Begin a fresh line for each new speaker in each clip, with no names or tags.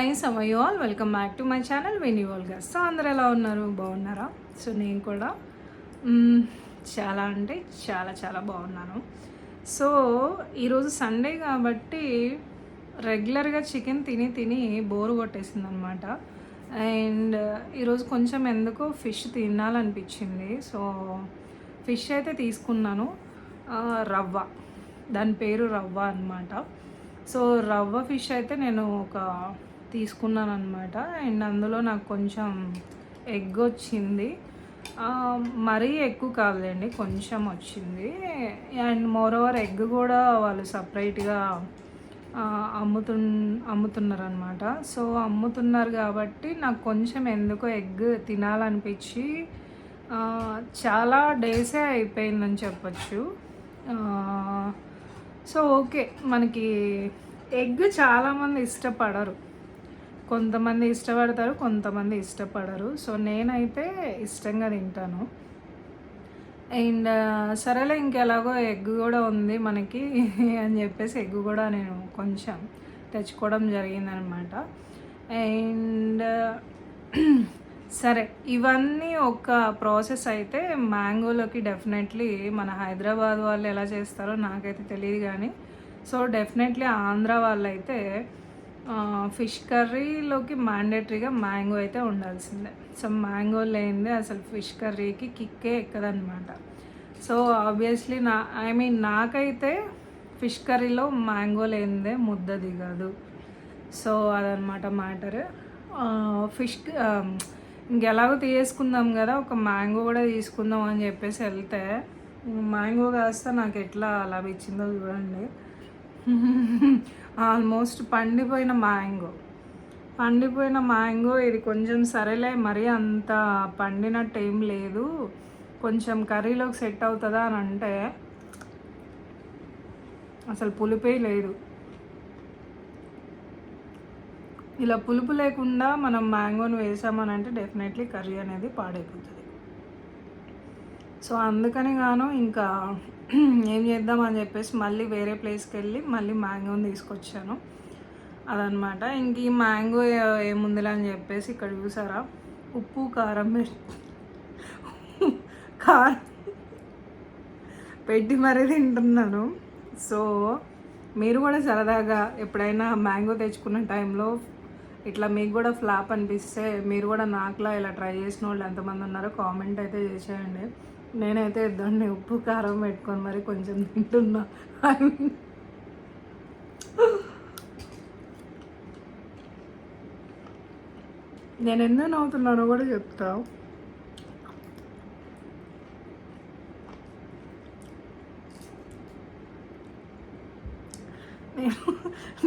Hi సమయు all welcome back to my channel వెన్యూవల్గా. So అందరు ఎలా ఉన్నారు, బాగున్నారా? సో నేను కూడా చాలా అంటే చాలా చాలా బాగున్నాను. సో ఈరోజు సండే కాబట్టి రెగ్యులర్గా చికెన్ తిని తిని బోర్ కొట్టేసింది అనమాట. అండ్ ఈరోజు కొంచెం ఎందుకో ఫిష్ తినాలనిపించింది. సో ఫిష్ అయితే తీసుకున్నాను. రవ్వ, దాని పేరు రవ్వ అనమాట. సో రవ్వ ఫిష్ అయితే నేను ఒక తీసుకున్నాను అనమాట. అండ్ అందులో నాకు కొంచెం ఎగ్ వచ్చింది. మరీ ఎక్కువ కాదులేండి, కొంచెం వచ్చింది. అండ్ మోరోవర్ ఎగ్ కూడా వాళ్ళు సపరేట్గా అమ్ముతున్నారు అనమాట. సో అమ్ముతున్నారు కాబట్టి నాకు కొంచెం ఎందుకో ఎగ్ తినాలనిపించి చాలా డేసే అయిపోయిందని చెప్పచ్చు. సో ఓకే, మనకి ఎగ్ చాలామంది ఇష్టపడరు, కొంతమంది ఇష్టపడతారు, కొంతమంది ఇష్టపడరు. సో నేనైతే ఇష్టంగా తింటాను. అండ్ సరేలే, ఇంకెలాగో ఎగ్ కూడా ఉంది మనకి అని చెప్పేసి ఎగ్ కూడా నేను కొంచెం తెచ్చుకోవడం జరిగిందనమాట. అండ్ సరే, ఇవన్నీ ఒక ప్రాసెస్ అయితే మ్యాంగోలోకి డెఫినెట్లీ మన హైదరాబాద్ వాళ్ళు ఎలా చేస్తారో నాకైతే తెలియదు కానీ, సో డెఫినెట్లీ ఆంధ్ర వాళ్ళు అయితే ఫిష్ కర్రీలోకి మ్యాండేటరీగా మ్యాంగో అయితే ఉండాల్సిందే. సో మ్యాంగో లేనిదే అసలు ఫిష్ కర్రీకి కిక్కే ఎక్కదనమాట. సో ఆబ్వియస్లీ నాకైతే ఫిష్ కర్రీలో మ్యాంగో లేనిదే ముద్ద దిగదు. సో అదనమాట మ్యాటర్. ఫిష్ ఇంకెలాగో తీసుకుందాం కదా, ఒక మ్యాంగో కూడా తీసుకుందాం అని చెప్పేసి వెళ్తే మ్యాంగో కాస్త నాకు ఎట్లా లభించిందో చూడండి. ఆల్మోస్ట్ పండిపోయిన మ్యాంగో. ఇది కొంచెం సరేలే, మరీ అంత పండినట్టు ఏం లేదు, కొంచెం కర్రీలోకి సెట్ అవుతుందా అని అంటే అసలు పులిపే లేదు. ఇలా పులుపు లేకుండా మనం మ్యాంగోని వేసామని అంటే డెఫినెట్లీ కర్రీ అనేది పాడైపోతుంది. సో అందుకని గాను ఇంకా ఏం చేద్దామని చెప్పేసి మళ్ళీ వేరే ప్లేస్కి వెళ్ళి మళ్ళీ మ్యాంగోని తీసుకొచ్చాను. అదనమాట. ఇంక ఈ మ్యాంగో ఏముందిలే అని చెప్పేసి ఇక్కడ చూసారా, ఉప్పు కారం పెట్టి మరీ తింటున్నాను. సో మీరు కూడా సరదాగా ఎప్పుడైనా మ్యాంగో తెచ్చుకున్న టైంలో ఇట్లా మీకు కూడా ఫ్లాప్ అనిపిస్తే మీరు కూడా నాకులా ఇలా ట్రై చేసిన వాళ్ళు ఎంతమంది ఉన్నారో కామెంట్ అయితే చేసేయండి. నేనైతే ఇద్దండి ఉప్పు కారం పెట్టుకొని మరి కొంచెం తింటున్నా. నేను ఎందుకు నవ్వుతున్నానో కూడా చెప్తా.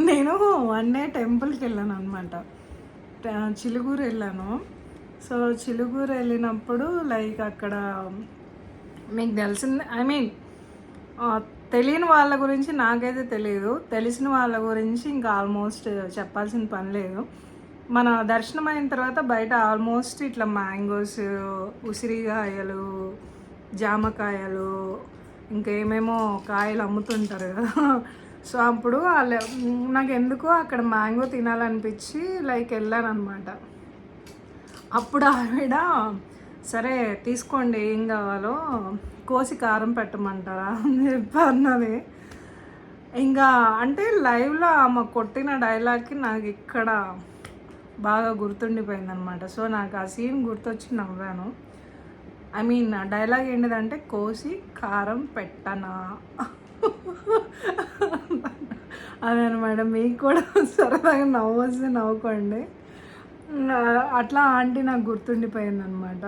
నేను వన్ డే టెంపుల్కి వెళ్ళాను అనమాట, చిలుకూరు వెళ్ళాను. సో చిలుకూరు వెళ్ళినప్పుడు లైక్ అక్కడ మీకు తెలిసింది, తెలియని వాళ్ళ గురించి నాకైతే తెలియదు, తెలిసిన వాళ్ళ గురించి ఇంకా ఆల్మోస్ట్ చెప్పాల్సిన పని లేదు. మన దర్శనం అయిన తర్వాత బయట ఆల్మోస్ట్ ఇట్లా మ్యాంగోస్, ఉసిరికాయలు, జామకాయలు, ఇంకా ఏమేమో కాయలు అమ్ముతుంటారు కదా. సో అప్పుడు నాకు ఎందుకో అక్కడ మ్యాంగో తినాలనిపించి లైక్ వెళ్ళాను అనమాట. అప్పుడు ఆవిడ సరే తీసుకోండి, ఏం కావాలో కోసి కారం పెట్టమంటారా అని చెప్పి అన్నది. ఇంకా అంటే లైవ్లో ఆమె కొట్టిన డైలాగ్కి నాకు ఇక్కడ బాగా గుర్తుండిపోయింది అనమాట. సో నాకు ఆ సీన్ గుర్తొచ్చి నవ్వాను. ఆ డైలాగ్ ఏంటిదంటే, కోసి కారం పెట్టనా అదనమాట. మీకు కూడా సరదాగా నవ్వు వస్తే నవ్వుకోండి. అట్లా ఆంటీ నాకు గుర్తుండిపోయింది అనమాట.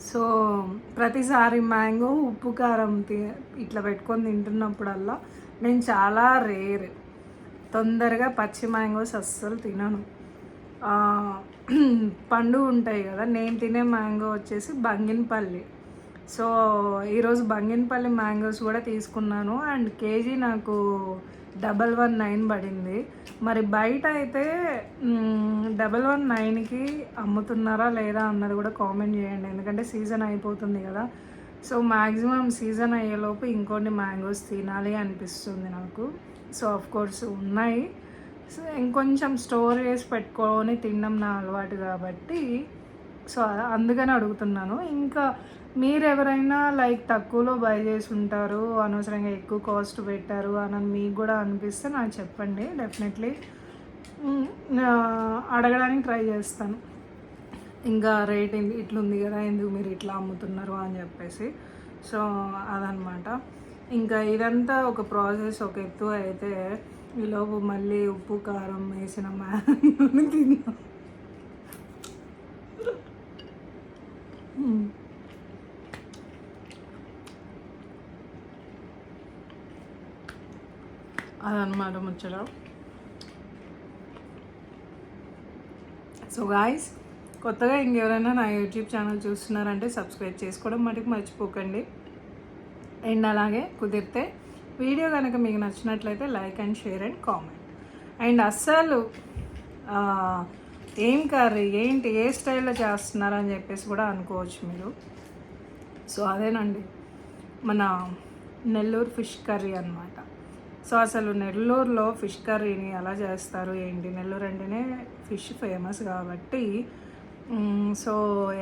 సో ప్రతిసారి మ్యాంగో ఉప్పు కారం ఇట్లా పెట్టుకొని తింటున్నప్పుడల్లా నేను చాలా రేర్, తొందరగా పచ్చి మ్యాంగోస్ అస్సలు తినను. పండు ఉంటాయి కదా, నేను తినే మ్యాంగో వచ్చేసి బంగినపల్లి. సో ఈరోజు బంగినపల్లి మ్యాంగోస్ కూడా తీసుకున్నాను. అండ్ కేజీ నాకు 119 పడింది. మరి బయట అయితే 119కి అమ్ముతున్నారా లేదా అన్నది కూడా కామెంట్ చేయండి, ఎందుకంటే సీజన్ అయిపోతుంది కదా. సో మ్యాక్సిమం సీజన్ అయ్యేలోపు ఇంకొన్ని మ్యాంగోస్ తినాలి అనిపిస్తుంది నాకు. సో ఆఫ్ కోర్స్ ఉన్నాయి, సో ఇంకొంచెం స్టోర్ చేసి పెట్టుకొని తినడం నా అలవాటు కాబట్టి సో అందుకని అడుగుతున్నాను. ఇంకా మీరు ఎవరైనా లైక్ తక్కువలో బై చేసి ఉంటారు, అనవసరంగా ఎక్కువ కాస్ట్ పెట్టారు అని మీకు కూడా అనిపిస్తే నాకు చెప్పండి. డెఫినెట్లీ అడగడానికి ట్రై చేస్తాను. ఇంకా రేట్ ఇట్లుంది కదా, ఎందుకు మీరు ఇట్లా అమ్ముతున్నారు అని చెప్పేసి. సో అదనమాట. ఇంకా ఇదంతా ఒక ప్రాసెస్ ఒక ఎత్తు అయితే, ఈలోపు మళ్ళీ ఉప్పు కారం వేసిన మ్యాంగోని తిన్నాం. అదనమాట ముచ్చట. సో గాయ్స్, కొత్తగా ఇంకెవరైనా నా యూట్యూబ్ ఛానల్ చూస్తున్నారంటే సబ్స్క్రైబ్ చేసుకోవడం మటుకు మర్చిపోకండి. అండ్ అలాగే కుదిరితే వీడియో కనుక మీకు నచ్చినట్లయితే like and share and comment. And అస్సలు ఏం కర్రీ ఏంటి, ఏ స్టైల్లో చేస్తున్నారని చెప్పేసి కూడా అనుకోవచ్చు మీరు. సో అదేనండి మన నెల్లూరు ఫిష్ కర్రీ అనమాట. సో అసలు నెల్లూరులో ఫిష్ కర్రీని ఎలా చేస్తారు ఏంటి, నెల్లూరు అంటేనే ఫిష్ ఫేమస్ కాబట్టి సో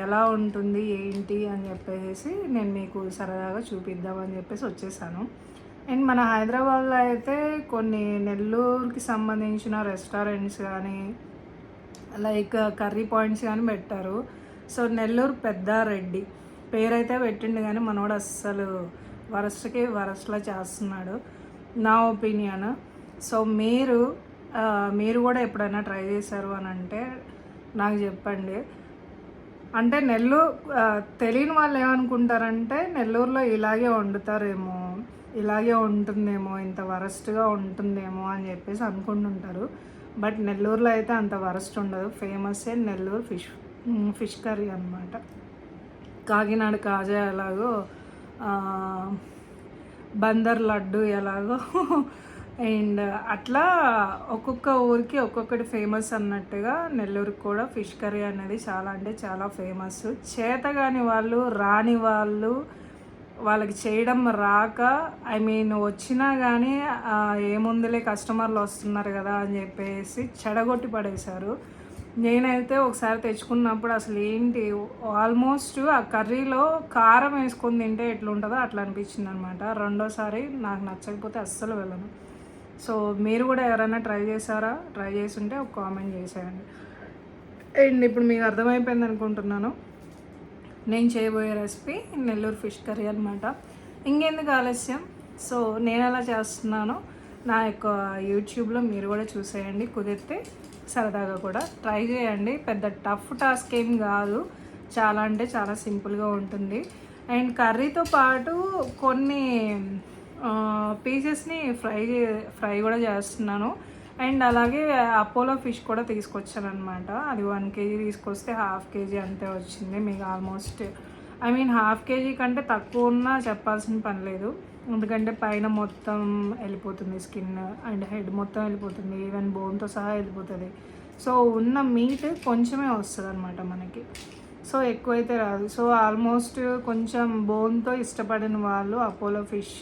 ఎలా ఉంటుంది ఏంటి అని చెప్పేసి నేను మీకు సరదాగా చూపిద్దామని చెప్పేసి వచ్చేసాను. అండ్ మన హైదరాబాద్లో అయితే కొన్ని నెల్లూరుకి సంబంధించిన రెస్టారెంట్స్ కానీ లైక్ కర్రీ పాయింట్స్ కానీ పెట్టారు. సో నెల్లూరు పెద్దారెడ్డి పేరైతే పెట్టిండు కానీ మనోడు అస్సలు వరస్ట్కి వరస్ట్లా చేస్తున్నాడు నా ఒపీనియన్. సో మీరు కూడా ఎప్పుడైనా ట్రై చేశారు అని అంటే నాకు చెప్పండి. అంటే తెలియని వాళ్ళు ఏమనుకుంటారంటే నెల్లూరులో ఇలాగే వండుతారేమో, ఇలాగే ఉంటుందేమో, ఇంత వరస్ట్గా ఉంటుందేమో అని చెప్పేసి అనుకుంటుంటారు. బట్ నెల్లూరులో అయితే అంత వరస్ట్ ఉండదు. ఫేమస్సే నెల్లూరు ఫిష్ కర్రీ అనమాట. కాకినాడ కాజా ఎలాగో, బందర్ లడ్డు ఎలాగో అండ్ అట్లా ఒక్కొక్క ఊరికి ఒక్కొక్కటి ఫేమస్ అన్నట్టుగా నెల్లూరుకి కూడా ఫిష్ కర్రీ అనేది చాలా అంటే చాలా ఫేమస్. చేతగాని వాళ్ళు, రాని వాళ్ళు, వాళ్ళకి చేయడం రాక వచ్చినా కానీ ఏముందిలే కస్టమర్లు వస్తున్నారు కదా అని చెప్పేసి చెడగొట్టి పడేశారు. నేనైతే ఒకసారి తెచ్చుకున్నప్పుడు అసలు ఏంటి, ఆల్మోస్ట్ ఆ కర్రీలో కారం వేసుకొని తింటే ఎట్లుంటుందో అట్లా అనిపించింది అనమాట. రెండోసారి నాకు నచ్చకపోతే అస్సలు వెళ్ళను. సో మీరు కూడా ఎవరైనా ట్రై చేశారా? ట్రై చేసి ఉంటే ఒక కామెంట్ చేసేయండి. అండ్ ఇప్పుడు మీకు అర్థమైపోయింది అనుకుంటున్నాను నేను చేయబోయే రెసిపీ నెల్లూరు ఫిష్ కర్రీ అనమాట. ఇంకెందుకు ఆలస్యం, సో నేను ఎలా చేస్తున్నానో నా యొక్క యూట్యూబ్లో మీరు కూడా చూసేయండి. కుదిరితే సరదాగా కూడా ట్రై చేయండి. పెద్ద టఫ్ టాస్క్ ఏం కాదు, చాలా అంటే చాలా సింపుల్గా ఉంటుంది. అండ్ కర్రీతో పాటు కొన్ని పీసెస్ని ఫ్రై కూడా చేస్తున్నాను. అండ్ అలాగే అపోలో ఫిష్ కూడా తీసుకొచ్చాను అనమాట. అది 1 kg తీసుకొస్తే 1/2 kg అంతే వచ్చింది. మీకు ఆల్మోస్ట్ హాఫ్ కేజీ కంటే తక్కువ ఉన్నా చెప్పాల్సిన పని లేదు. ఎందుకంటే పైన మొత్తం వెళ్ళిపోతుంది, స్కిన్ అండ్ హెడ్ మొత్తం వెళ్ళిపోతుంది, ఈవెన్ బోన్తో సహా వెళ్ళిపోతుంది. సో ఉన్న మీట్ కొంచెమే వస్తుంది అనమాట మనకి. సో ఎక్కువైతే రాదు. సో ఆల్మోస్ట్ కొంచెం బోన్తో ఇష్టపడిన వాళ్ళు అపోలో ఫిష్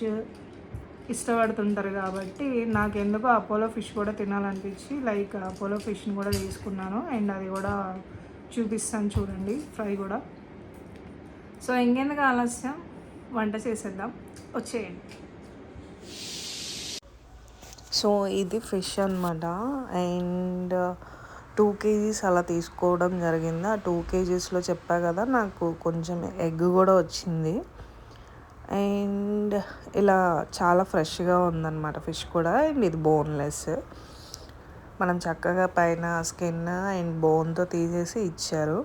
ఇష్టపడుతుంటారు కాబట్టి నాకు ఎందుకో అపోలో ఫిష్ కూడా తినాలనిపించి లైక్ అపోలో ఫిష్ని కూడా తీసుకున్నాను. అండ్ అది కూడా చూపిస్తాను చూడండి, ఫ్రై కూడా. సో ఇంకెందుకు ఆలస్యం, వంట చేసేద్దాం, వచ్చేయండి.
సో ఇది ఫిష్ అనమాట. అండ్ 2 kgs అలా తీసుకోవడం జరిగింది. ఆ 2 kgsలో చెప్పా కదా నాకు కొంచెం ఎగ్ కూడా వచ్చింది. అండ్ ఇలా చాలా ఫ్రెష్గా ఉందన్నమాట ఫిష్ కూడా. అండ్ ఇది బోన్లెస్, మనం చక్కగా పైన స్కిన్ అండ్ బోన్తో తీసేసి ఇచ్చారు.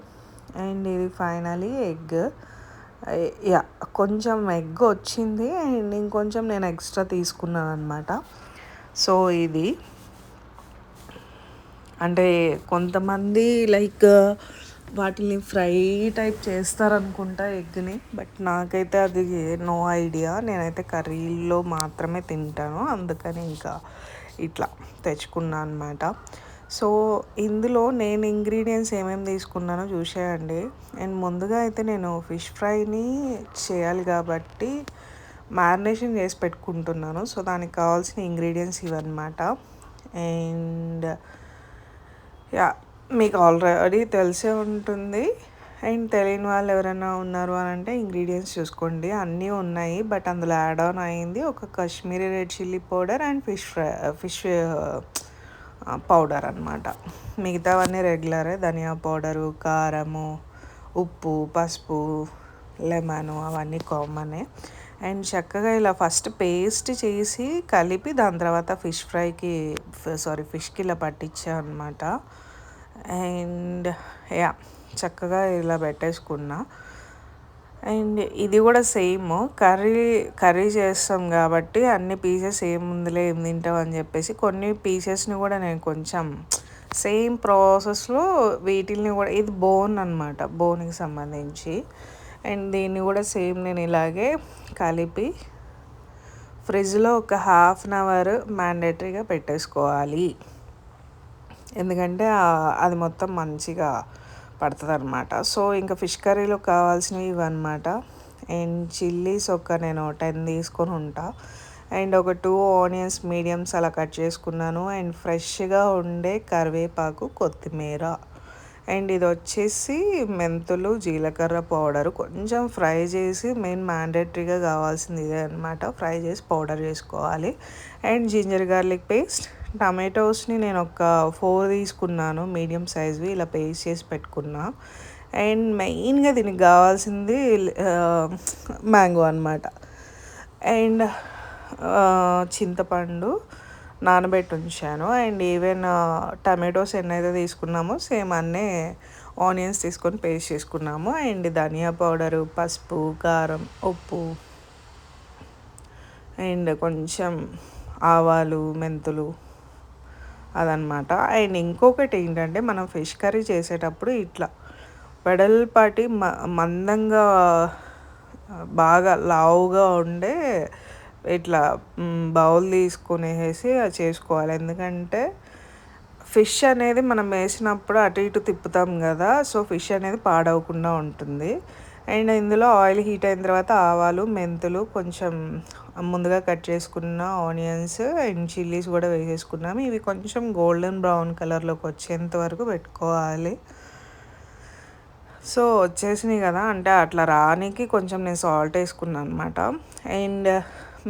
అండ్ ఇది ఫైనలీ ఎగ్. యా, కొంచెం ఎగ్ వచ్చింది అండ్ ఇంకొంచెం నేను ఎక్స్ట్రా తీసుకున్నాను అనమాట. సో ఇది అంటే కొంతమంది లైక్ వాటిని ఫ్రై టైప్ చేస్తారనుకుంటా ఎగ్ని, బట్ నాకైతే అది నో ఐడియా. నేనైతే కర్రీలో మాత్రమే తింటాను, అందుకని ఇంకా ఇట్లా తెచ్చుకున్నాను అనమాట. సో ఇందులో నేను ఇంగ్రీడియంట్స్ ఏమేమి తీసుకున్నానో చూసేయండి. అండ్ ముందుగా అయితే నేను ఫిష్ ఫ్రైని చేయాలి కాబట్టి మ్యారినేషన్ చేసి పెట్టుకుంటున్నాను. సో దానికి కావాల్సిన ఇంగ్రీడియంట్స్ ఇవన్నమాట. అండ్ యా మీకు ఆల్రెడీ తెలిసే ఉంటుంది. అండ్ తెలియని వాళ్ళు ఎవరైనా ఉన్నారు అని అంటే ఇంగ్రీడియంట్స్ చూసుకోండి, అన్నీ ఉన్నాయి. బట్ అందులో యాడ్ ఆన్ అయింది ఒక Kashmiri red chilli powder and fish powder అనమాట. మిగతావన్నీ రెగ్యులరే, ధనియా పౌడరు, కారము, ఉప్పు, పసుపు, లెమను అవన్నీ కామనే. అండ్ చక్కగా ఇలా ఫస్ట్ పేస్ట్ చేసి కలిపి దాని తర్వాత ఫిష్కి ఇలా పట్టించా అనమాట. అండ్ యా చక్కగా ఇలా పెట్టేసుకున్నా. అండ్ ఇది కూడా సేమ్ కర్రీ చేస్తాం కాబట్టి అన్ని పీసెస్ ఏముందిలే ఏం తింటాం అని చెప్పేసి కొన్ని పీసెస్ని కూడా నేను కొంచెం సేమ్ ప్రాసెస్లో వీటిల్ని కూడా, ఇది బోన్ అనమాట, బోన్కి సంబంధించి. అండ్ దీన్ని కూడా సేమ్ నేను ఇలాగే కలిపి ఫ్రిడ్జ్లో ఒక హాఫ్ అన్ అవర్ మ్యాండేటరీగా పెట్టేసుకోవాలి. ఎందుకంటే అది మొత్తం మంచిగా పడుతుంది అనమాట. సో ఇంకా ఫిష్ కర్రీలో కావాల్సినవి ఇవన్నమాట. అండ్ చిల్లీస్ నేను 10 తీసుకొని ఉంటా. అండ్ ఒక 2 ఆనియన్స్ మీడియమ్స్ అలా కట్ చేసుకున్నాను. అండ్ ఫ్రెష్గా ఉండే కరివేపాకు, కొత్తిమీర. అండ్ ఇది వచ్చేసి మెంతులు, జీలకర్ర పౌడరు కొంచెం ఫ్రై చేసి, మెయిన్ మ్యాండేటరీగా కావాల్సింది ఇదే అనమాట, ఫ్రై చేసి పౌడర్ చేసుకోవాలి. And ginger garlic paste. టమాటోస్ని నేను ఒక 4 తీసుకున్నాను, మీడియం సైజ్వి, ఇలా పేస్ట్ చేసి పెట్టుకున్నా. అండ్ మెయిన్గా దీనికి కావాల్సింది మ్యాంగో అనమాట. అండ్ చింతపండు నానబెట్టి ఉంచాను. అండ్ ఈవెన్ టమాటోస్ ఎన్నైతే తీసుకున్నామో సేమ్ అన్నీ ఆనియన్స్ తీసుకొని పేస్ట్ చేసుకున్నాము. అండ్ ధనియా పౌడరు, పసుపు, కారం, ఉప్పు, అండ్ కొంచెం ఆవాలు, మెంతులు, అదనమాట. అండ్ ఇంకొకటి ఏంటంటే మనం ఫిష్ కర్రీ చేసేటప్పుడు ఇట్లా వెడల్పాటి మందంగా బాగా లావుగా ఉండే ఇట్లా బౌల్ తీసుకునేసి అది చేసుకోవాలి. ఎందుకంటే ఫిష్ అనేది మనం వేసినప్పుడు అటు ఇటు తిప్పుతాం కదా, సో ఫిష్ అనేది పాడవకుండా ఉంటుంది. అండ్ ఇందులో ఆయిల్ హీట్ అయిన తర్వాత ఆవాలు, మెంతులు, కొంచెం ముందుగా కట్ చేసుకున్న ఆనియన్స్ అండ్ చిల్లీస్ కూడా వేసేసుకున్నాము. ఇవి కొంచెం గోల్డెన్ బ్రౌన్ కలర్లోకి వచ్చేంత వరకు పెట్టుకోవాలి. సో వచ్చేసినాయి కదా, అంటే అట్లా రానికి కొంచెం నేను సాల్ట్ వేసుకున్నాను అనమాట. అండ్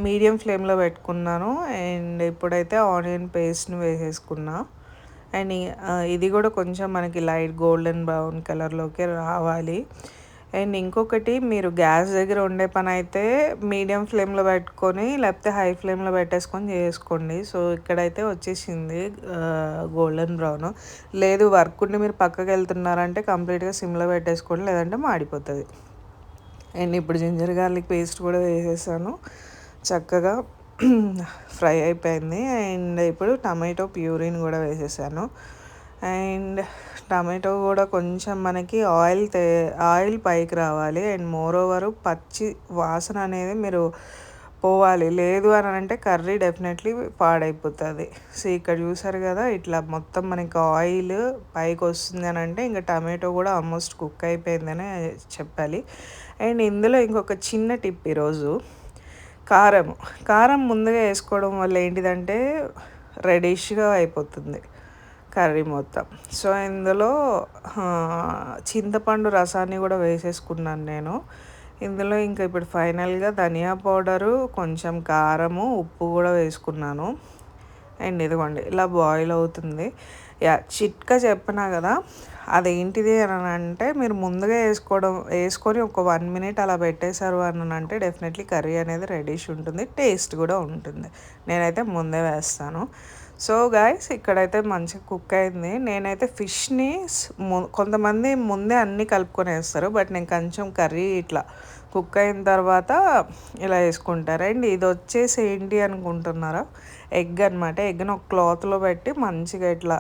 మీడియం ఫ్లేమ్లో పెట్టుకున్నాను. అండ్ ఇప్పుడైతే ఆనియన్ పేస్ట్ని వేసేసుకున్నా. అండ్ ఇది కూడా కొంచెం మనకి లైట్ గోల్డెన్ బ్రౌన్ కలర్లోకి రావాలి. అండ్ ఇంకొకటి, మీరు గ్యాస్ దగ్గర ఉండే పని అయితే మీడియం ఫ్లేమ్లో పెట్టుకొని లేకపోతే హై ఫ్లేమ్లో పెట్టేసుకొని చేసుకోండి. సో ఇక్కడైతే వచ్చేసింది గోల్డెన్ బ్రౌన్. లేదు వర్క్ ఉండి మీరు పక్కకి వెళ్తున్నారంటే కంప్లీట్గా సిమ్లో పెట్టేసుకోండి, లేదంటే మాడిపోతుంది. అండ్ ఇప్పుడు జింజర్ గార్లిక్ పేస్ట్ కూడా వేసేసాను, చక్కగా ఫ్రై అయిపోయింది. అండ్ ఇప్పుడు టమాటో ప్యూరీని కూడా వేసేసాను. అండ్ టమాటో కూడా కొంచెం మనకి ఆయిల్ పైకి రావాలి. అండ్ మోర్ ఓవర్ పచ్చి వాసన అనేది మీరు పోవాలి. లేదు అని అంటే కర్రీ డెఫినెట్లీ పాడైపోతుంది. సో ఇక్కడ చూసారు కదా, ఇట్లా మొత్తం మనకి ఆయిల్ పైకి వస్తుంది అని అంటే ఇంకా టమాటో కూడా ఆల్మోస్ట్ కుక్ అయిపోయిందనే చెప్పాలి. అండ్ ఇందులో ఇంకొక చిన్న టిప్, ఈరోజు కారం ముందుగా వేసుకోవడం వల్ల ఏంటిదంటే రెడిష్గా అయిపోతుంది కర్రీ మొత్తం. సో ఇందులో చింతపండు రసాన్ని కూడా వేసేసుకున్నాను నేను. ఇందులో ఇంకా ఇప్పుడు ఫైనల్గా ధనియా పౌడరు, కొంచెం కారము, ఉప్పు కూడా వేసుకున్నాను. అండ్ ఇదిగోండి ఇలా బాయిల్ అవుతుంది. చిట్కా చెప్పినా కదా, అదేంటిది అని అంటే మీరు ముందుగా వేసుకొని ఒక 1 minute అలా పెట్టేశారు అని అంటే డెఫినెట్లీ కర్రీ అనేది రెడీష్ ఉంటుంది, టేస్ట్ కూడా ఉంటుంది. నేనైతే ముందే వేస్తాను. సో గాయస్ ఇక్కడైతే మంచిగా కుక్ అయింది. నేనైతే ఫిష్ని కొంతమంది ముందే అన్నీ కలుపుకొని వేస్తారు, బట్ నేను కొంచెం కర్రీ ఇట్లా కుక్ అయిన తర్వాత ఇలా వేసుకుంటారు. అండ్ ఇది వచ్చేసి ఏంటి అనుకుంటున్నారా, ఎగ్ అనమాట. ఎగ్ని ఒక క్లాత్లో పెట్టి మంచిగా ఇట్లా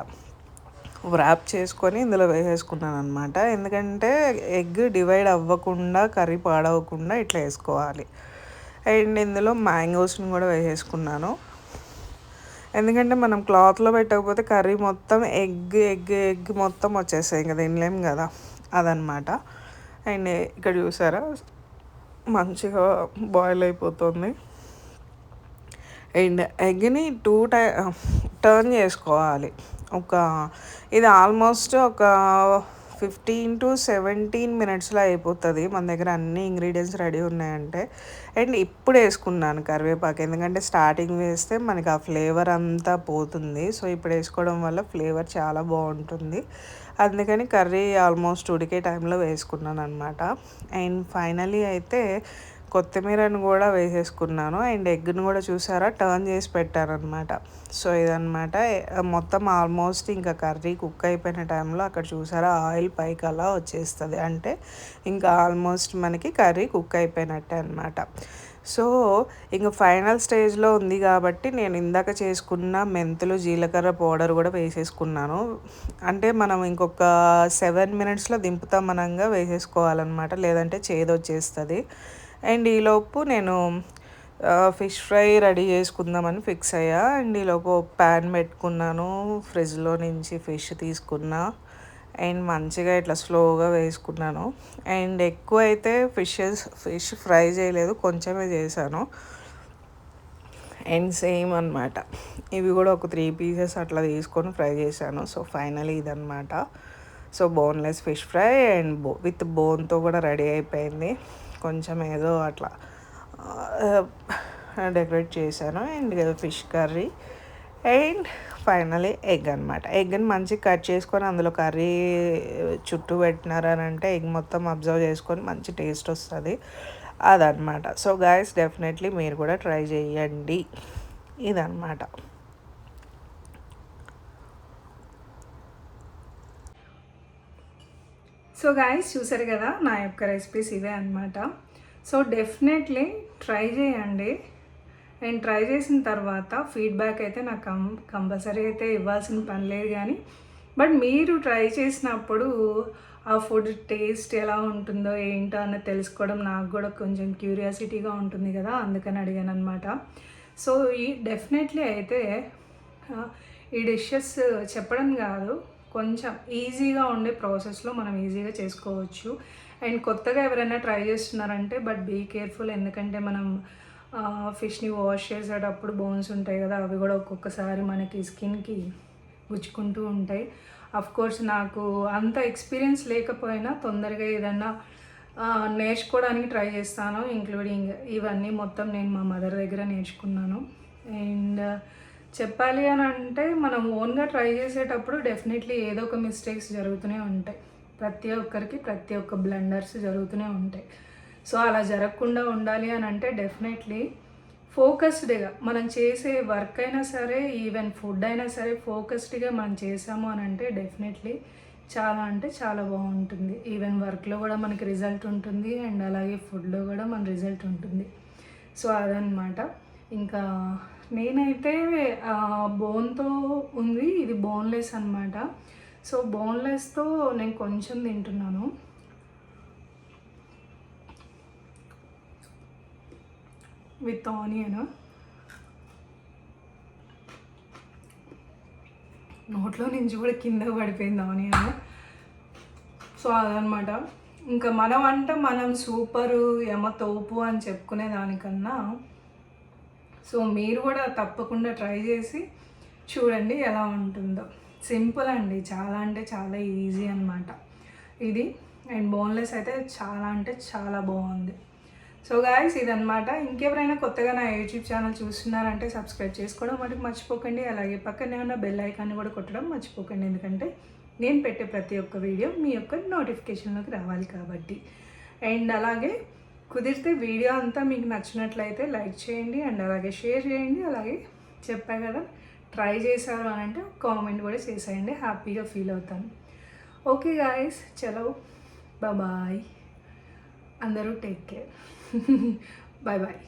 వ్రాప్ చేసుకొని ఇందులో వేసేసుకున్నాను అనమాట. ఎందుకంటే ఎగ్ డివైడ్ అవ్వకుండా, కర్రీ పాడవకుండా ఇట్లా వేసుకోవాలి. అండ్ ఇందులో మ్యాంగోస్ని కూడా వేసేసుకున్నాను. ఎందుకంటే మనం క్లాత్లో పెట్టకపోతే కర్రీ మొత్తం ఎగ్ మొత్తం వచ్చేస్తాయి, ఇంకా తినలేం కదా, అదనమాట. అండ్ ఇక్కడ చూసారా మంచిగా బాయిల్ అయిపోతుంది. అండ్ ఎగ్ని టర్న్ చేసుకోవాలి. ఇది ఆల్మోస్ట్ ఒక 15-17 మినిట్స్లో అయిపోతుంది మన దగ్గర అన్ని ఇంగ్రీడియంట్స్ రెడీ ఉన్నాయంటే. అండ్ ఇప్పుడు వేసుకున్నాను కరివేపాకు, ఎందుకంటే స్టార్టింగ్ వేస్తే మనకి ఆ ఫ్లేవర్ అంతా పోతుంది. సో ఇప్పుడు వేసుకోవడం వల్ల ఫ్లేవర్ చాలా బాగుంటుంది. అందుకని కర్రీ ఆల్మోస్ట్ ఉడికే టైంలో వేసుకున్నాను అనమాట. అండ్ ఫైనలీ అయితే కొత్తిమీరను కూడా వేసేసుకున్నాను. అండ్ ఎగ్ను కూడా చూసారా టర్న్ చేసి పెట్టారనమాట. సో ఇదనమాట మొత్తం ఆల్మోస్ట్ ఇంకా కర్రీ కుక్ అయిపోయిన టైంలో అక్కడ చూసారా ఆయిల్ పైకి అలా వచ్చేస్తుంది. అంటే ఇంకా ఆల్మోస్ట్ మనకి కర్రీ కుక్ అయిపోయినట్టే అనమాట. సో ఇంక ఫైనల్ స్టేజ్లో ఉంది కాబట్టి నేను ఇందాక చేసుకున్న మెంతులు జీలకర్ర పౌడర్ కూడా వేసేసుకున్నాను. అంటే మనం ఇంకొక 7 మినిట్స్లో దింపుతామనంగా వేసేసుకోవాలన్నమాట, లేదంటే చేదొచ్చేస్తుంది. అండ్ ఈలోపు నేను ఫిష్ ఫ్రై రెడీ చేసుకుందామని ఫిక్స్ అయ్యా. అండ్ ఈలోపు ప్యాన్ పెట్టుకున్నాను, ఫ్రిడ్జ్లో నుంచి ఫిష్ తీసుకున్నా అండ్ మంచిగా ఇట్లా స్లోగా వేసుకున్నాను. అండ్ ఎక్కువ అయితే ఫిష్ ఫ్రై చేయలేదు, కొంచెమే చేశాను. అండ్ సేమ్ అనమాట, ఇవి కూడా ఒక 3 పీసెస్ అట్లా తీసుకొని ఫ్రై చేశాను. సో ఫైనలీ ఇదనమాట. So boneless fish fry and with బోన్తో కూడా రెడీ అయిపోయింది. కొంచెం ఏదో అట్లా డెకరేట్ చేశాను. And fish curry and finally egg అనమాట. ఎగ్ని మంచిగా కట్ చేసుకొని అందులో కర్రీ చుట్టూ పెట్టినారని అంటే ఎగ్ మొత్తం అబ్జర్వ్ చేసుకొని మంచి టేస్ట్ వస్తుంది అదనమాట. సో గైస్ డెఫినెట్లీ మీరు కూడా ట్రై చేయండి. ఇదనమాట.
సో గాయస్ చూసారు కదా నా యొక్క రెసిపీస్ ఇవే అనమాట. సో డెఫినెట్లీ ట్రై చేయండి. అండ్ ట్రై చేసిన తర్వాత ఫీడ్బ్యాక్ అయితే నాకు కంపల్సరీ అయితే ఇవ్వాల్సిన పని లేదు, కానీ బట్ మీరు ట్రై చేసినప్పుడు ఆ ఫుడ్ టేస్ట్ ఎలా ఉంటుందో ఏంటో అన్నది తెలుసుకోవడం నాకు కూడా కొంచెం క్యూరియాసిటీగా ఉంటుంది కదా, అందుకని అడిగాను అనమాట. సో ఈ డెఫినెట్లీ అయితే ఈ డిషెస్ చెప్పడం కాదు, కొంచెం ఈజీగా ఉండే ప్రాసెస్లో మనం ఈజీగా చేసుకోవచ్చు. అండ్ కొత్తగా ఎవరైనా ట్రై చేస్తున్నారంటే బట్ బీ కేర్ఫుల్, ఎందుకంటే మనం ఫిష్ని వాష్ చేసేటప్పుడు బోన్స్ ఉంటాయి కదా, అవి కూడా ఒక్కొక్కసారి మనకి స్కిన్కి గుచ్చుకుంటూ ఉంటాయి. కోర్స్ నాకు అంత ఎక్స్పీరియన్స్ లేకపోయినా తొందరగా ఏదన్నా నేర్చుకోవడానికి ట్రై చేస్తాను. ఇంక్లూడింగ్ ఇవన్నీ మొత్తం నేను మా మదర్ దగ్గర నేర్చుకున్నాను. అండ్ చెప్పాలి అని అంటే మనం ఓన్గా ట్రై చేసేటప్పుడు డెఫినెట్లీ ఏదో ఒక మిస్టేక్స్ జరుగుతూనే ఉంటాయి. ప్రతి ఒక్కరికి ప్రతి ఒక్క బ్లండర్స్ జరుగుతూనే ఉంటాయి. సో అలా జరగకుండా ఉండాలి అని అంటే డెఫినెట్లీ ఫోకస్డ్గా మనం చేసే వర్క్ అయినా సరే, ఈవెన్ ఫుడ్ అయినా సరే ఫోకస్డ్గా మనం చేసాము అని అంటే డెఫినెట్లీ చాలా అంటే చాలా బాగుంటుంది. ఈవెన్ వర్క్లో కూడా మనకి రిజల్ట్ ఉంటుంది అండ్ అలాగే ఫుడ్లో కూడా మన రిజల్ట్ ఉంటుంది. సో అదనమాట. ఇంకా నేనైతే బోన్తో ఉంది, ఇది బోన్లెస్ అనమాట. సో బోన్లెస్తో నేను కొంచెం తింటున్నాను. విత్ ఆనియన్, నోట్లో నుంచి కూడా కింద పడిపోయింది ఆనియన్. సో అదనమాట. ఇంకా మన వంట మనం సూపరు యమ తోపు అని చెప్పుకునే దానికన్నా సో మీరు కూడా తప్పకుండా ట్రై చేసి చూడండి ఎలా ఉంటుందో. సింపుల్ అండి, చాలా అంటే చాలా ఈజీ అనమాట ఇది. అండ్ బోన్లెస్ అయితే చాలా అంటే చాలా బాగుంది. సో గాయస్ ఇదనమాట. ఇంకెవరైనా కొత్తగా నా యూట్యూబ్ ఛానల్ చూస్తున్నారంటే సబ్స్క్రైబ్ చేసుకోవడం మటుకు మర్చిపోకండి. అలాగే పక్కనే ఉన్న బెల్ ఐకాన్ని కూడా కొట్టడం మర్చిపోకండి, ఎందుకంటే నేను పెట్టే ప్రతి ఒక్క వీడియో మీ యొక్క నోటిఫికేషన్లోకి రావాలి కాబట్టి. అండ్ అలాగే కుదిరితే వీడియో అంతా మీకు నచ్చినట్లయితే లైక్ చేయండి అండ్ అలాగే షేర్ చేయండి. అలాగే చెప్పా కదా ట్రై చేశారు అని అంటే కామెంట్ కూడా చేసేయండి, హ్యాపీగా ఫీల్ అవుతాను. ఓకే గాయస్, చలో బాయ్, అందరూ టేక్ కేర్, బాయ్ బాయ్.